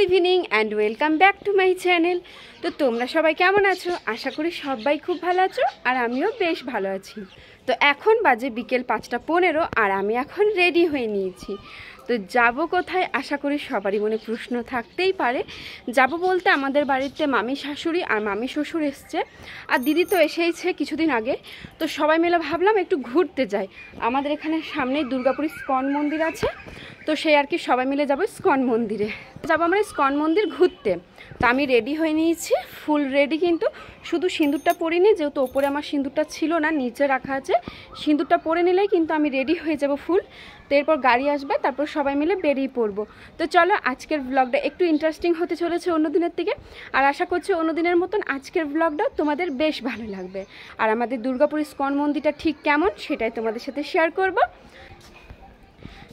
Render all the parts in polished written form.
Evening and welcome back to my channel. তো তোমরা সবাই কেমন আছো? আশা করি সবাই খুব ভালো আছো, আর আমিও বেশ ভালো আছি। তো এখন বাজে বিকেল 5:15 আর আমি এখন রেডি হয়ে নিয়েছি। তো যাব কোথায়? আশা করি সবারই মনে প্রশ্ন থাকতেই পারে। যাব বলতে আমাদের বাড়িতে মামি শাশুড়ি আর মামি শ্বশুর এসছে, আর দিদি তো এসেইছে কিছুদিন আগে। তো সবাই মিলে ভাবলাম একটু ঘুরতে যাই। আমাদের এখানে সামনেই দুর্গাপুর ইস্কন মন্দির আছে, তো সেই আর কি সবাই মিলে যাবো ইস্কন মন্দিরে। যাবো আমরা ইস্কন মন্দির ঘুরতে। তো আমি রেডি হয়ে নিয়েছি, ফুল রেডি, কিন্তু শুধু সিঁদুরটা পরিনি, যেহেতু ওপরে আমার সিঁদুরটা ছিল না, নিচে রাখা আছে। সিঁদুরটা পরে নিলেই কিন্তু আমি রেডি হয়ে যাব ফুল। তো এরপর গাড়ি আসবে, তারপর সবাই মিলে বেরিয়ে পড়বো। তো চলো, আজকের ব্লগটা একটু ইন্টারেস্টিং হতে চলেছে অন্য দিনের থেকে, আর আশা করছি অন্য দিনের মতন আজকের ব্লগটাও তোমাদের বেশ ভালো লাগবে। আর আমাদের দুর্গাপুর ইস্কন মন্দিরটা ঠিক কেমন সেটাই তোমাদের সাথে শেয়ার করব।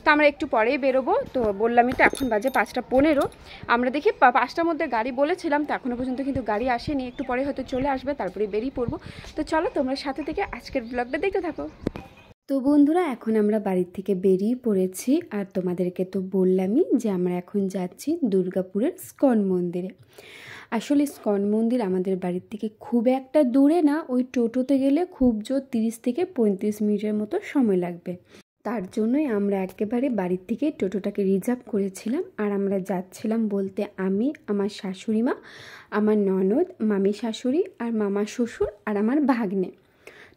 তো আমরা একটু পরেই বেরোবো। তো বললামই তো, এখন বাজে 5:15। আমরা দেখি 5টার মধ্যে গাড়ি বলেছিলাম, তো এখনও পর্যন্ত কিন্তু গাড়ি আসেনি। একটু পরে হয়তো চলে আসবে, তারপরে বেরিয়ে পড়বো। তো চলো, তোমরা সাথে থেকে আজকের ব্লগটা দেখতে থাকো। তো বন্ধুরা, এখন আমরা বাড়ির থেকে বেরিয়ে পড়েছি, আর তোমাদেরকে তো বললামই যে আমরা এখন যাচ্ছি দুর্গাপুরের ইস্কন মন্দিরে। আসলে ইস্কন মন্দির আমাদের বাড়ির থেকে খুব একটা দূরে না, ওই টোটোতে গেলে খুব জোর 30 থেকে 35 মিনিটের মতো সময় লাগবে। তার জন্যই আমরা একেবারে বাড়ির থেকে টোটোটাকে রিজার্ভ করেছিলাম, আর আমরা যাচ্ছিলাম বলতে আমি, আমার শাশুড়ি মা, আমার ননদ, মামি শাশুড়ি আর মামা শ্বশুর আর আমার ভাগ্নে।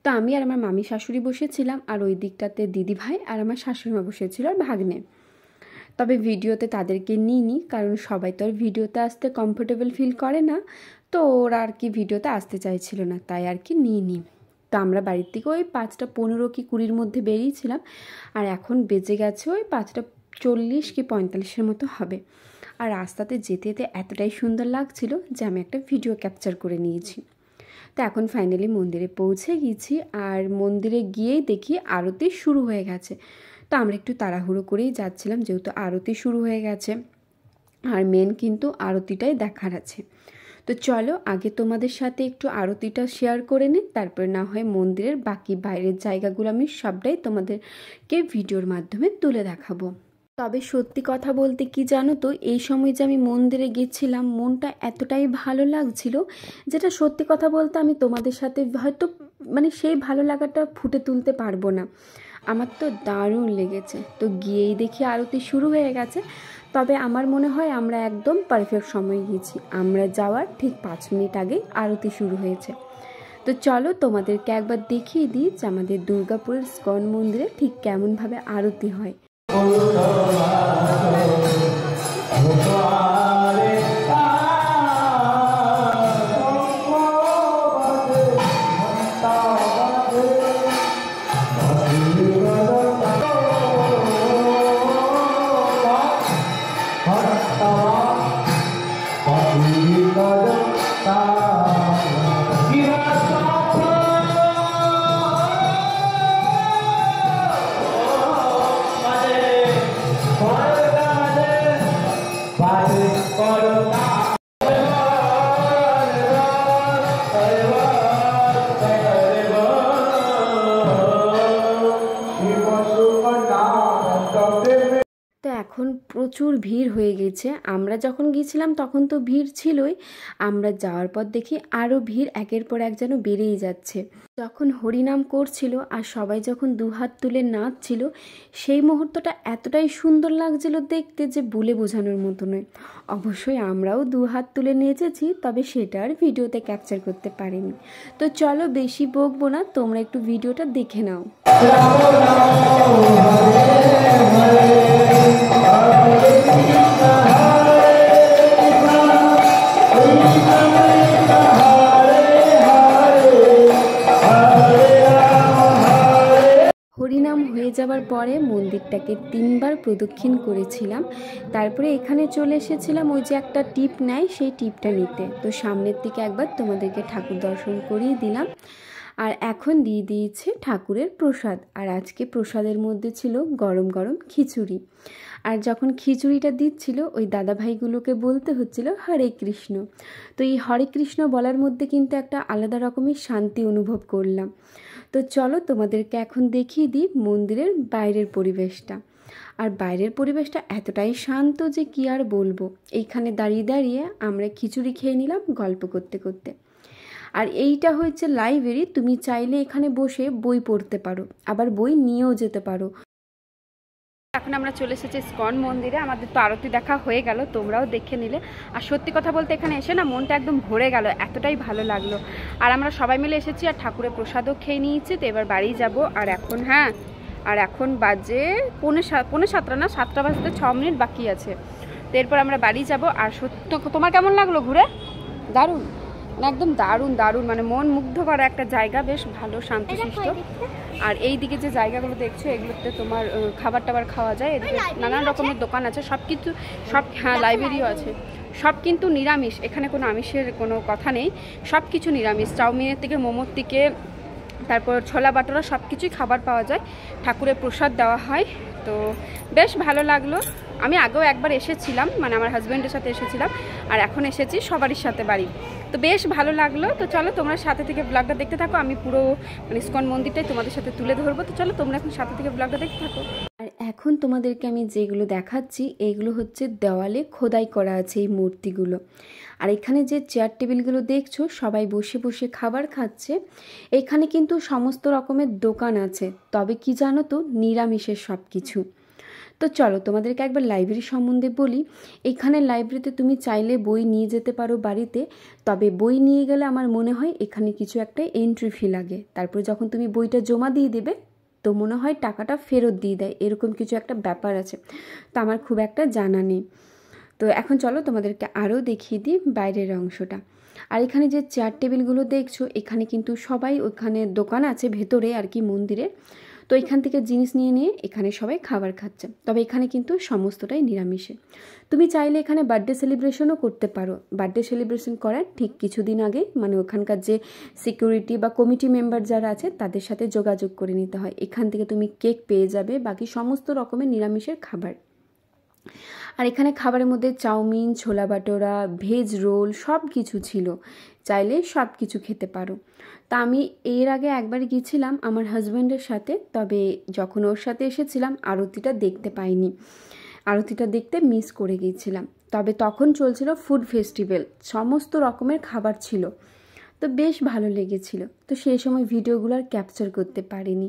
তো আমি আর আমার মামি শাশুড়ি বসেছিলাম, আর ওই দিকটাতে দিদি ভাই আর আমার শাশুড়ি মা বসেছিল আর ভাগ্নে। তবে ভিডিওতে তাদেরকে নিইনি, কারণ সবাই তো আর ভিডিওতে আসতে কমফোর্টেবল ফিল করে না, তো ওরা আর কি ভিডিওতে আসতে চাইছিল না, তাই আর কি নিইনি। তো আমরা বাড়ির থেকে ওই 5:15 কি 20-র মধ্যে বেরিয়েছিলাম, আর এখন বেজে গেছে ওই 5:40 কি 45-এর মতো হবে। আর রাস্তাতে যেতে যেতে এতটাই সুন্দর লাগছিল যে আমি একটা ভিডিও ক্যাপচার করে নিয়েছি। তো এখন ফাইনালি মন্দিরে পৌঁছে গেছি, আর মন্দিরে গিয়েই দেখি আরতি শুরু হয়ে গেছে। তো আমরা একটু তাড়াহুড়ো করেই যাচ্ছিলাম, যেহেতু আরতি শুরু হয়ে গেছে, আর মেন কিন্তু আরতিটাই দেখার আছে। তো চলো, আগে তোমাদের সাথে একটু আরতিটা শেয়ার করে নিই, তারপর না হয় মন্দিরের বাকি বাইরের জায়গাগুলো আমি সবটাই তোমাদেরকে ভিডিওর মাধ্যমে তুলে দেখাবো। তবে সত্যি কথা বলতে কি জানো তো, এই সময় যে আমি মন্দিরে গেছিলাম, মনটা এতটাই ভালো লাগছিল, যেটা সত্যি কথা বলতে আমি তোমাদের সাথে হয়তো সেই ভালো লাগাটা ফুটে তুলতে পারবো না। আমার তো দারুণ লেগেছে। তো গিয়েই দেখি আরতি শুরু হয়ে গেছে। তবে আমার মনে হয় আমরা একদম পারফেক্ট সময় গিয়েছি, আমরা যাওয়ার ঠিক 5 মিনিট আগেই আরতি শুরু হয়েছে। তো চলো, তোমাদেরকে একবার দেখিয়ে দিই যে আমাদের দুর্গাপুরের ইস্কন মন্দিরে ঠিক কেমনভাবে আরতি হয়। তো এখন প্রচুর ভিড় হয়ে গেছে। আমরা যখন গিয়েছিলাম তখন তো ভিড় ছিলই, আমরা যাওয়ার পর দেখি আরও ভিড় একের পর এক যেন বেড়েই যাচ্ছে। যখন হরিনাম করছিল আর সবাই যখন দুহাত তুলে নাচছিল, সেই মুহূর্তটা এতটাই সুন্দর লাগছিল দেখতে যে বলে বোঝানোর মতো নয়। অবশ্যই আমরাও দুহাত তুলে নেচেছি, তবে সেটা আর ভিডিওতে ক্যাপচার করতে পারিনি। তো চলো, বেশি বকবো না, তোমরা একটু ভিডিওটা দেখে নাও। হরিনাম হয়ে যাওয়ার পরে মন্দিরটাকে 3বার প্রদক্ষিণ করেছিলাম। তারপরে এখানে চলে এসেছিলাম ওই যে একটা টিপ নেয়, সেই টিপটা নিতে। তো সামনের দিকে একবার তোমাদেরকে ঠাকুর দর্শন করিয়ে দিলাম, আর এখন দিয়ে দিয়েছে ঠাকুরের প্রসাদ। আর আজকে প্রসাদের মধ্যে ছিল গরম গরম খিচুড়ি। আর যখন খিচুড়িটা দিচ্ছিল, ওই দাদাভাইগুলোকে বলতে হচ্ছিল হরে কৃষ্ণ। তো এই হরে কৃষ্ণ বলার মধ্যে কিন্তু একটা আলাদা রকমের শান্তি অনুভব করলাম। তো চলো, তোমাদেরকে এখন দেখিয়ে দিই মন্দিরের বাইরের পরিবেশটা। আর বাইরের পরিবেশটা এতটাই শান্ত যে কি আর বলবো। এইখানে দাঁড়িয়ে দাঁড়িয়ে আমরা খিচুড়ি খেয়ে নিলাম গল্প করতে করতে। আর এইটা হচ্ছে লাইব্রেরি, তুমি চাইলে এখানে বসে বই পড়তে পারো, আবার বই নিয়েও যেতে পারো। এখন আমরা চলে এসেছি ইসকন মন্দিরে। আমাদের তো আরতি দেখা হয়ে গেল, তোমরাও দেখে নিলে। আর সত্যি কথা বলতে এখানে এসে না মনটা একদম ভরে গেল, এতটাই ভালো লাগলো। আর আমরা সবাই মিলে এসেছি আর ঠাকুরের প্রসাদও খেয়ে নিয়েছি। তো এবার বাড়ি যাব। আর এখন বাজে পৌনে সাতটা না, 7টা বাজতে 6 মিনিট বাকি আছে। তো এরপর আমরা বাড়ি যাব। আর সত্যি তোমার কেমন লাগলো ঘুরে? দারুণ, মানে একদম দারুণ দারুণ, মানে মন মুগ্ধ করা একটা জায়গা, বেশ ভালো শান্তশিষ্ট। আর এই দিকে যে জায়গাগুলো দেখছো এগুলোতে তোমার খাবার টাবার খাওয়া যায়। এদিকে নানান রকমের দোকান আছে, হ্যাঁ লাইব্রেরিও আছে। সব কিন্তু নিরামিষ, এখানে কোনো আমিষের কোনো কথা নেই, সব কিছু নিরামিষ। চাউমিনের থেকে মোমোর থেকে তারপর ছোলা বাটোরা সব কিছুই খাবার পাওয়া যায়, ঠাকুরের প্রসাদ দেওয়া হয়। তো বেশ ভালো লাগলো। আমি আগেও একবার এসেছিলাম, মানে আমার হাজব্যান্ডের সাথে এসেছিলাম, আর এখন এসেছি সবারই সাথে বাড়ি। তো বেশ ভালো লাগলো। তো চলো তোমরা সাথে থেকে ব্লগটা দেখতে থাকো, আমি পুরো মানে ইসকন মন্দিরটাই তোমাদের সাথে তুলে ধরবো। তো চলো তোমরা এখন সাথে থেকে ব্লগটা দেখতে থাকো। আর এখন তোমাদেরকে আমি যেগুলো দেখাচ্ছি এইগুলো হচ্ছে দেওয়ালে খোদাই করা আছে এই মূর্তিগুলো। আর এখানে যে চেয়ার টেবিলগুলো দেখছো সবাই বসে বসে খাবার খাচ্ছে। এখানে কিন্তু সমস্ত রকমের দোকান আছে, তবে কি জানো তো, নিরামিষের সব কিছু। তো চলো তোমাদেরকে একবার লাইব্রেরি সম্বন্ধে বলি। এখানে লাইব্রেরিতে তুমি চাইলে বই নিয়ে যেতে পারো বাড়িতে, তবে বই নিয়ে গেলে আমার মনে হয় এখানে কিছু একটা এন্ট্রি ফি লাগে। তারপরে যখন তুমি বইটা জমা দিয়ে দেবে তো মনে হয় টাকাটা ফেরত দিয়ে দেয়, এরকম কিছু একটা ব্যাপার আছে। তো আমার খুব একটা জানা নেই। তো এখন চলো তোমাদেরকে আরও দেখিয়ে দিই বাইরের অংশটা। আর এখানে যে চেয়ার টেবিলগুলো দেখছো এখানে কিন্তু সবাই, ওইখানে দোকান আছে ভেতরে আর কি মন্দিরে, তো এখান থেকে জিনিস নিয়ে নিয়ে এখানে সবাই খাবার খাচ্ছে। তবে এখানে কিন্তু সমস্তটাই নিরামিষে। তুমি চাইলে এখানে বার্থডে সেলিব্রেশনও করতে পারো। বার্থডে সেলিব্রেশন করার ঠিক কিছুদিন আগে মানে ওখানকার যে সিকিউরিটি বা কমিটি মেম্বার যারা আছে তাদের সাথে যোগাযোগ করে নিতে হয়। এখান থেকে তুমি কেক পেয়ে যাবে, বাকি সমস্ত রকমের নিরামিষের খাবার। আর এখানে খাবারের মধ্যে চাউমিন, ছোলা বাটোরা, ভেজ রোল সব কিছু ছিল, চাইলে সব কিছু খেতে পারো। তা আমি এর আগে একবার গিয়েছিলাম আমার হাজব্যান্ডের সাথে, তবে যখন ওর সাথে এসেছিলাম আরতিটা দেখতে পাইনি, আরতিটা দেখতে মিস করে গিয়েছিলাম। তবে তখন চলছিল ফুড ফেস্টিভ্যাল, সমস্ত রকমের খাবার ছিল, তো বেশ ভালো লেগেছিল। তো সেই সময় ভিডিওগুলো আর ক্যাপচার করতে পারিনি।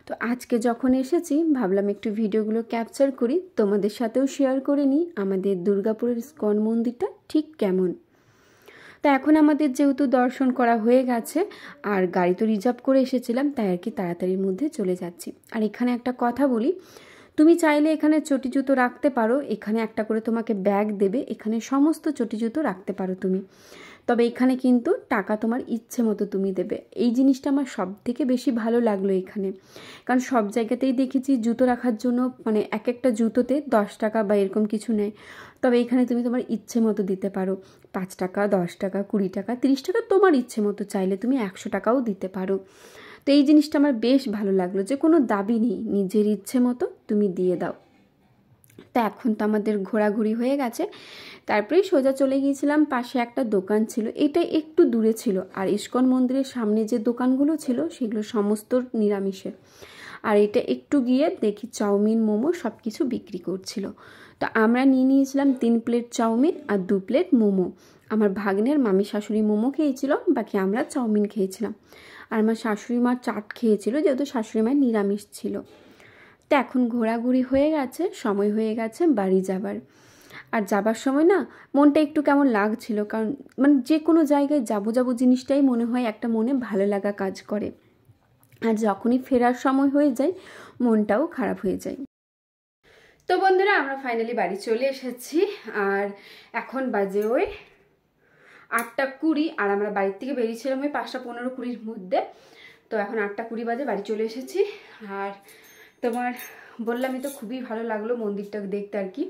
তো আজকে যখন এসেছি ভাবলাম একটু ভিডিওগুলো ক্যাপচার করি, তোমাদের সাথেও শেয়ার করে নিই আমাদের দুর্গাপুরের ইসকন মন্দিরটা ঠিক কেমন। তা এখন আমাদের যেহেতু দর্শন করা হয়ে গেছে আর গাড়ি তো রিজার্ভ করে এসেছিলাম, তাই আর কি তাড়াতাড়ির মধ্যে চলে যাচ্ছি। আর এখানে একটা কথা বলি, তুমি চাইলে এখানে চটি জুতো রাখতে পারো, এখানে একটা করে তোমাকে ব্যাগ দেবে, এখানে সমস্ত চটি জুতো রাখতে পারো তুমি। তবে এখানে কিন্তু টাকা তোমার ইচ্ছে মতো তুমি দেবে। এই জিনিসটা আমার সব থেকে বেশি ভালো লাগলো এখানে, কারণ সব জায়গাতেই দেখেছি জুতো রাখার জন্য মানে এক একটা জুতোতে 10 টাকা বা এরকম কিছু নেয়। তবে এখানে তুমি তোমার ইচ্ছে মতো দিতে পারো, 5 টাকা, 10 টাকা, 20 টাকা, 30 টাকা, তোমার ইচ্ছে মতো, চাইলে তুমি 100 টাকাও দিতে পারো। তো এই জিনিসটা আমার বেশ ভালো লাগলো যে কোনো দাবি নেই, নিজের ইচ্ছে মতো তুমি দিয়ে দাও। তা এখন তো আমাদের ঘোরাঘুরি হয়ে গেছে, তারপরেই সোজা চলে গিয়েছিলাম, পাশে একটা দোকান ছিল, এটা একটু দূরে ছিল। আর ইসকন মন্দিরের সামনে যে দোকানগুলো ছিল সেগুলো সমস্ত নিরামিষের। আর এটা একটু গিয়ে দেখি চাউমিন, মোমো সব কিছু বিক্রি করছিল। তো আমরা নিয়ে নিয়েছিলাম 3 প্লেট চাউমিন আর 2 প্লেট মোমো। আমার ভাগ্নের মামি শাশুড়ি মোমো খেয়েছিল, বাকি আমরা চাউমিন খেয়েছিলাম। আর আমার শাশুড়ি মা চাট খেয়েছিল, যেহেতু শাশুড়ি মায়ের নিরামিষ ছিল। তো এখন ঘোরাঘুরি হয়ে গেছে, সময় হয়ে গেছে বাড়ি যাবার। আর যাবার সময় না মনটা একটু কেমন লাগছিল, কারণ মানে যে কোনো জায়গায় যাবো জিনিসটাই মনে হয় একটা মনে ভালো লাগা কাজ করে। আর যখনই ফেরার সময় হয়ে যায় মনটাও খারাপ হয়ে যায়। তো বন্ধুরা আমরা ফাইনালি বাড়ি চলে এসেছি। আর এখন বাজে ওই 8টা 20, আর আমরা বাড়ির থেকে বেরিয়েছিলাম ওই 5টা 15-20 মধ্যে। তো এখন 8টা 20 বাজে বাড়ি চলে এসেছি। আর তোমার বললামই তো খুবই ভালো লাগলো মন্দিরটা দেখতে আর কি।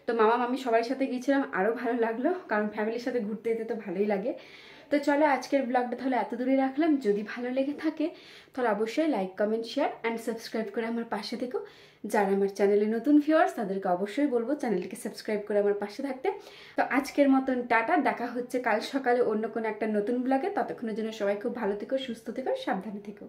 তো মামা মামি সবার সাথে গিয়েছিলাম, আরও ভালো লাগলো, কারণ ফ্যামিলির সাথে ঘুরতে যেতে তো ভালোই লাগে। তো চলো আজকের ব্লগটা তাহলে এত দূরে রাখলাম। যদি ভালো লেগে থাকে তাহলে অবশ্যই like, comment, share and subscribe করে আমার পাশে থেকো। যারা আমার চ্যানেলে নতুন ভিউয়ার্স তাদেরকে অবশ্যই বলবো চ্যানেলটিকে সাবস্ক্রাইব করে আমার পাশে থাকতে। তো আজকের মতন টাটা, দেখা হচ্ছে কাল সকালে অন্য কোনো একটা নতুন ব্লগে। ততক্ষণের জন্য সবাই খুব ভালো থেকো, সুস্থ থেকো, সাবধানে থেকো।